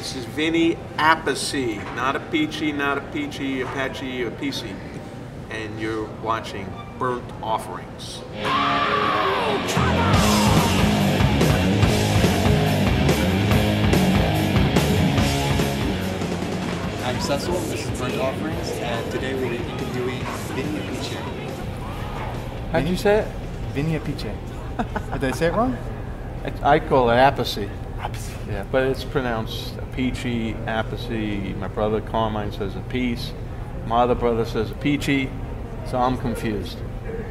This is Vinny Appice, not a peachy, not a peachy, Apache, a PC. And you're watching Burnt Offerings. I'm Cecil, this is Burnt Offerings, and today we're interviewing Vinny Appice. How'd you say it? Vinny Appice. Did I say it wrong? I call it Appice. Appice. Yeah, but it's pronounced Peachy, Appice. My brother Carmine says Appice. My other brother says Peachy. So I'm confused.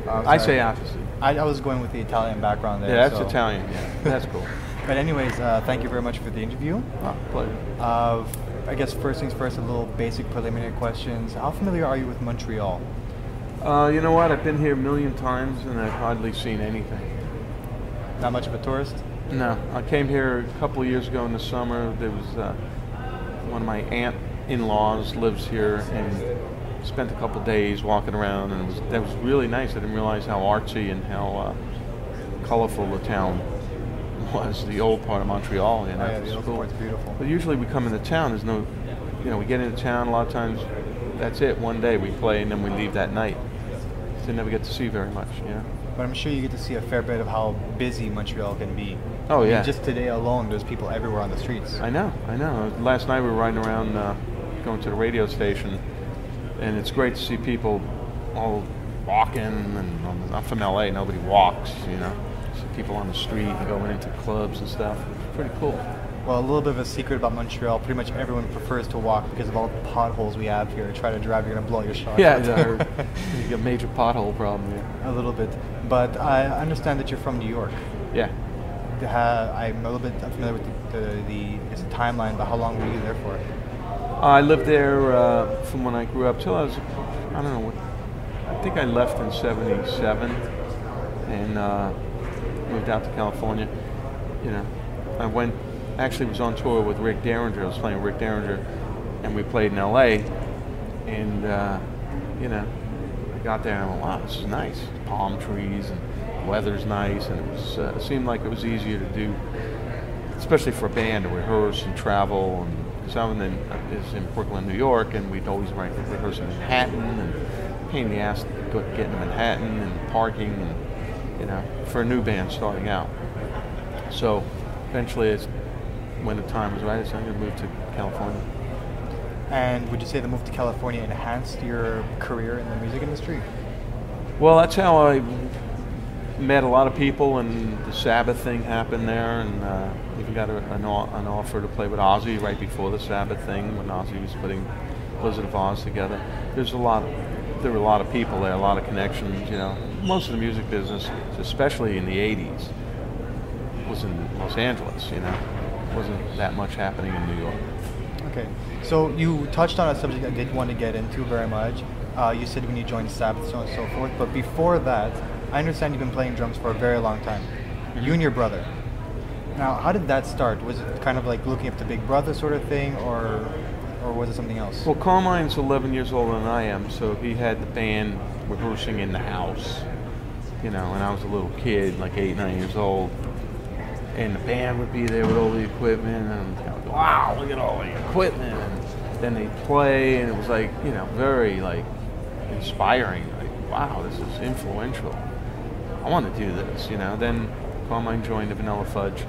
I say Appice. I was going with the Italian background there. Yeah, that's Italian. Yeah, that's cool. But anyways, thank you very much for the interview. Oh, pleasure. I guess first things first, a little basic preliminary questions. How familiar are you with Montreal? You know what? I've been here a million times and I've hardly seen anything. Not much of a tourist? No. I came here a couple of years ago in the summer. There was one of my aunt-in-laws lives here and spent a couple of days walking around, and that was really nice. I didn't realize how artsy and how colorful the town was, the old part of Montreal. You know, yeah, the old part's beautiful. But usually we come into town, there's no, we get into town, a lot of times, that's it, one day we play and then we leave that night. So you never get to see very much, But I'm sure you get to see a fair bit of how busy Montreal can be. Oh, yeah. Just today alone, there's people everywhere on the streets. I know. Last night we were riding around, going to the radio station, and it's great to see people all walking, and I'm from LA, nobody walks, See people on the street and going into clubs and stuff. It's pretty cool. Well, a little bit of a secret about Montreal, pretty much everyone prefers to walk because of all the potholes we have here. Try to drive, you're going to blow your shot. Yeah, you got a major pothole problem here. A little bit. But I understand that you're from New York. Yeah. I'm a little bit familiar with the timeline, but how long were you there for? I lived there from when I grew up till I was, I don't know, I think I left in '77 and moved out to California. I actually was on tour with Rick Derringer. I was playing Rick Derringer, and we played in LA. And I got there and I went, wow, this is nice. Palm trees and the weather's nice, and it seemed like it was easier to do, especially for a band, to rehearse and travel. And some is in Brooklyn, New York, and we'd always rehearse in Manhattan, and pain in the ass getting to Manhattan and parking, and for a new band starting out. So eventually, when the time was right, I decided to move to California. And would you say the move to California enhanced your career in the music industry? Well, that's how I met a lot of people, and the Sabbath thing happened there, and even got an offer to play with Ozzy right before the Sabbath thing, when Ozzy was putting Blizzard of Oz together. There were a lot of people there, a lot of connections. Most of the music business, especially in the '80s, was in Los Angeles. Wasn't that much happening in New York. Okay, so you touched on a subject I did want to get into very much. You said when you joined Sabbath, so on and so forth. But before that, I understand you've been playing drums for a very long time. Mm-hmm. You and your brother. Now, how did that start? Was it kind of like looking up to Big Brother sort of thing, or was it something else? Well, Carmine's 11 years older than I am, so he had the band rehearsing in the house. And I was a little kid, like 8, 9 years old. And the band would be there with all the equipment, and I would go, wow, look at all the equipment. And then they'd play, and it was like, very like inspiring. Like, wow, this is influential. I want to do this, Then Carmine joined the Vanilla Fudge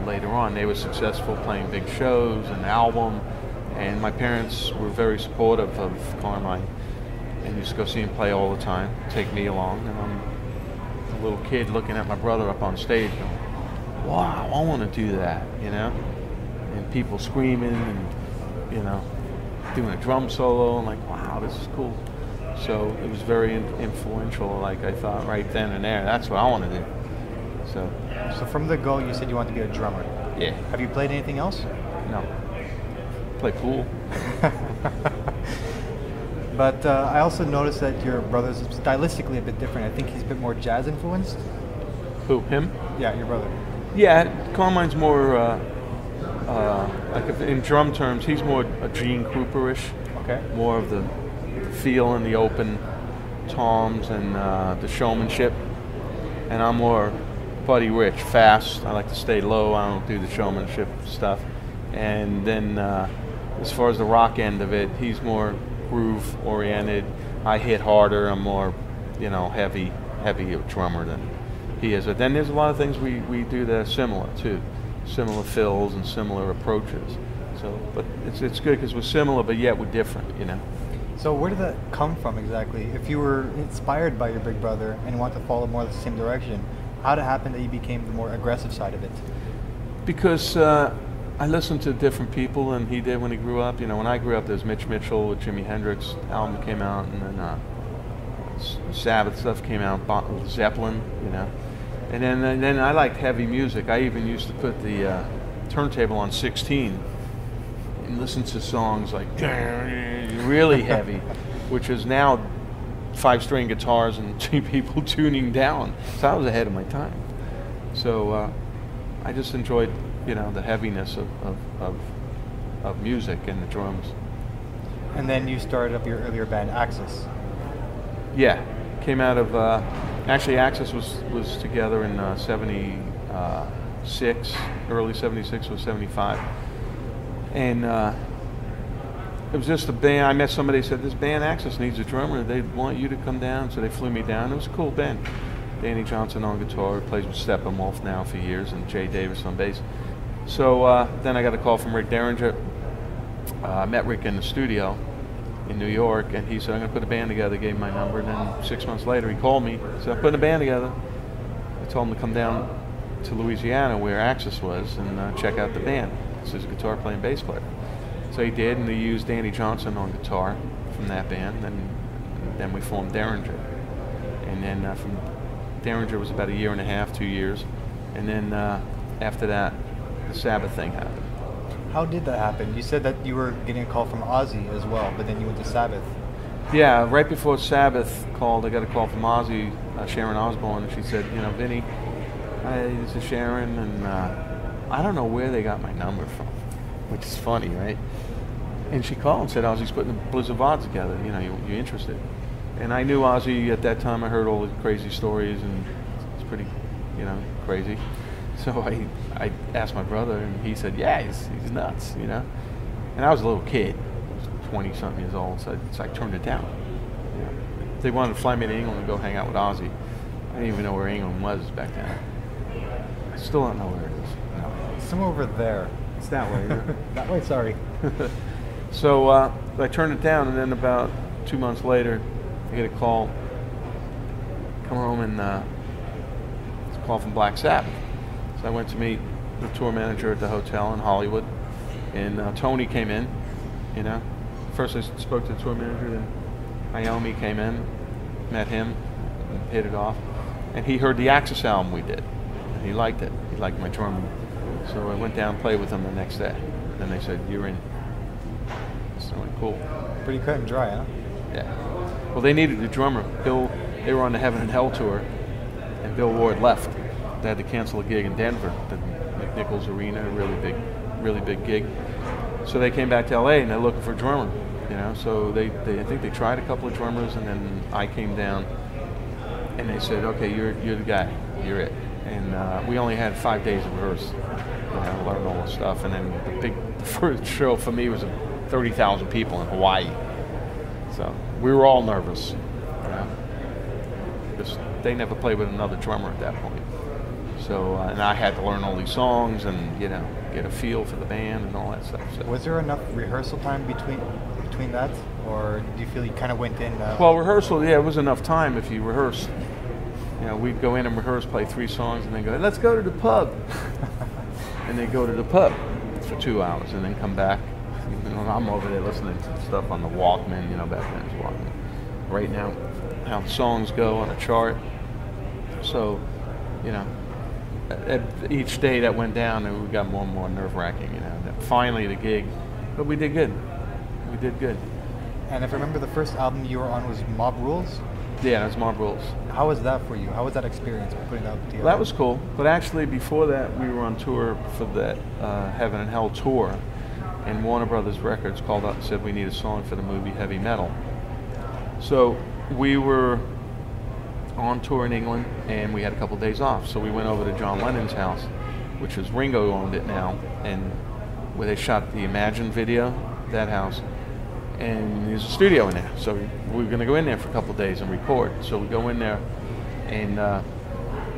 later on. They were successful playing big shows, an album, and my parents were very supportive of Carmine and used to go see him play all the time, take me along, and I'm a little kid looking at my brother up on stage going, wow, I want to do that, and people screaming and, doing a drum solo, and like, wow, this is cool. So it was very influential, like I thought right then and there, that's what I want to do. So from the go, you said you want to be a drummer. Yeah. Have you played anything else? No. Play pool. But I also noticed that your brother's stylistically a bit different. I think he's a bit more jazz influenced. Who, him? Yeah, your brother. Yeah, Carmine's more, like in drum terms, he's more a Gene Krupa-ish. Okay. More of the feel and the open toms and the showmanship. And I'm more Buddy Rich, fast. I like to stay low. I don't do the showmanship stuff. And then as far as the rock end of it, he's more groove oriented. I hit harder. I'm more, heavy drummer than he is. But then there's a lot of things we do that are similar too, similar fills and similar approaches. So, but it's good because we're similar, but yet we're different, So where did that come from exactly? If you were inspired by your big brother and want to follow more the same direction, how did it happen that you became the more aggressive side of it? Because I listened to different people than he did when he grew up. When I grew up, there's Mitch Mitchell with Jimi Hendrix album came out, and then Sabbath stuff came out, Zeppelin, And then I liked heavy music. I even used to put the turntable on 16 and listen to songs like really heavy, which is now 5-string guitars and 2 people tuning down. So I was ahead of my time. So I just enjoyed, the heaviness of music and the drums. And then you started up your earlier band, Axis. Yeah, came out of actually Axis was together in 76, early 76 or 75, and it was just a band. I met somebody who said, this band Axis needs a drummer. They want you to come down, so they flew me down. It was a cool band. Danny Johnson on guitar, plays with Steppenwolf now for years, and Jay Davis on bass. So then I got a call from Rick Derringer. I met Rick in the studio in New York, and he said, I'm going to put a band together. Gave him my number, and then 6 months later he called me. He said, I'm putting a band together. I told him to come down to Louisiana where Axis was and check out the band. This is a guitar playing bass player. So he did, and he used Danny Johnson on guitar from that band, and then we formed Derringer. And then from Derringer was about 1.5 years, 2 years, and then after that, the Sabbath thing happened. How did that happen? You said that you were getting a call from Ozzy as well, but then you went to Sabbath. Yeah, right before Sabbath called, I got a call from Ozzy, Sharon Osbourne, and she said, Vinny, this is Sharon, and I don't know where they got my number from, which is funny, right? And she called and said, Ozzy's putting a Blizzard of Odds together, you interested? And I knew Ozzy at that time. I heard all the crazy stories, and it's pretty, crazy. So I asked my brother, and he said, yeah, he's nuts, And I was a little kid, 20-something years old, so I turned it down. They wanted to fly me to England and go hang out with Ozzy. I didn't even know where England was back then. I still don't know where it is. No. It's somewhere over there. It's that way. That way, sorry. So I turned it down, and then about 2 months later, I get a call. Come home, and it's a call from Black Sabbath. So I went to meet the tour manager at the hotel in Hollywood, and Tony came in. First I spoke to the tour manager, then Iommi came in, met him, and hit it off, and he heard the Axis album we did, and he liked it. He liked my drumming, so I went down and played with him the next day. Then they said, "You're in." So I went, cool. Pretty cut and dry, huh? Yeah. Well, they needed a drummer. They were on the Heaven and Hell tour, and Bill Ward left. They had to cancel a gig in Denver, the McNichols Arena, a really big gig. So they came back to LA, and they're looking for a drummer. So I think they tried a couple of drummers, and then I came down, and they said, okay, you're the guy, you're it. And we only had 5 days of rehearsal, learn all the stuff, and then the first show for me was 30,000 people in Hawaii. So we were all nervous, because they never played with another drummer at that point. So and I had to learn all these songs and get a feel for the band and all that stuff. So. Was there enough rehearsal time between that, or do you feel you kind of went in? Well, rehearsal, yeah, it was enough time if you rehearsed. We'd go in and rehearse, play 3 songs, and then go, let's go to the pub, and then go to the pub for 2 hours, and then come back. I'm over there listening to stuff on the Walkman, back then it was Walkman. Right now, how the songs go on a chart. So, at each day that went down, and we got more and more nerve-wracking, Finally, the gig, but we did good. We did good. And if I remember, the first album you were on was Mob Rules? Yeah, that was Mob Rules. How was that for you? How was that experience putting out the album? That was cool, but actually before that, we were on tour for that Heaven and Hell tour, and Warner Brothers Records called up and said we need a song for the movie Heavy Metal. So we were on tour in England, and we had a couple days off. So we went over to John Lennon's house, which is Ringo owned it now, and where they shot the Imagine video, that house, and there's a studio in there. So we're going to go in there for a couple of days and record. So we go in there and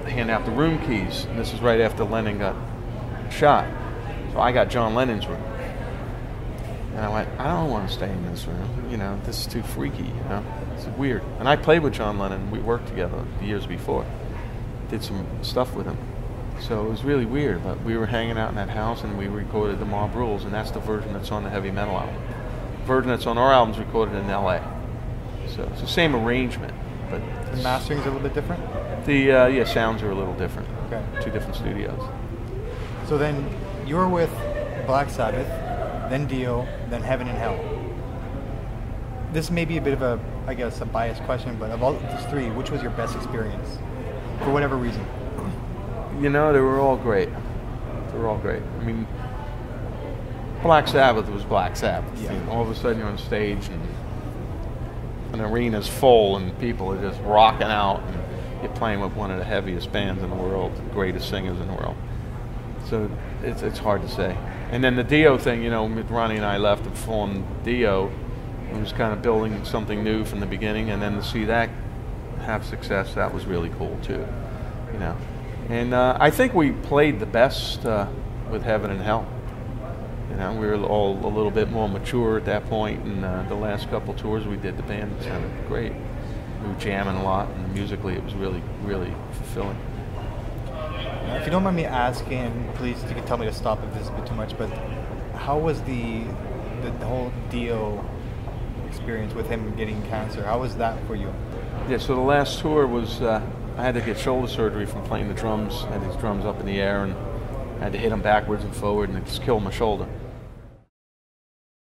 hand out the room keys. And this is right after Lennon got shot. So I got John Lennon's room. And I went, I don't want to stay in this room. You know, this is too freaky, you know. It's weird. And I played with John Lennon. We worked together the years before. Did some stuff with him. So it was really weird. But we were hanging out in that house and we recorded the Mob Rules, and that's the version that's on the Heavy Metal album. The version that's on our album is recorded in LA. So it's the same arrangement. But The mastering's a little bit different? the sounds are a little different. Okay. Two different studios. So then you were with Black Sabbath, then Dio, then Heaven and Hell. This may be a bit of a, I guess, a biased question, but of all these three, which was your best experience? For whatever reason. You know, they were all great. They were all great. I mean, Black Sabbath was Black Sabbath. Yeah. You know, all of a sudden you're on stage and an arena's full and people are just rocking out and you're playing with one of the heaviest bands in the world, the greatest singers in the world. So it's hard to say. And then the Dio thing, you know, Ronnie and I left and formed Dio. It was kind of building something new from the beginning, and then to see that have success, that was really cool too, you know. And I think we played the best with Heaven and Hell. You know, we were all a little bit more mature at that point, and the last couple tours we did, the band sounded great. We were jamming a lot, and musically it was really, really fulfilling. If you don't mind me asking, please, you can tell me to stop if this is a bit too much, but how was the whole Dio experience with him getting cancer? How was that for you? Yeah, so the last tour was, I had to get shoulder surgery from playing the drums. I had these drums up in the air and I had to hit them backwards and forward, and it just killed my shoulder.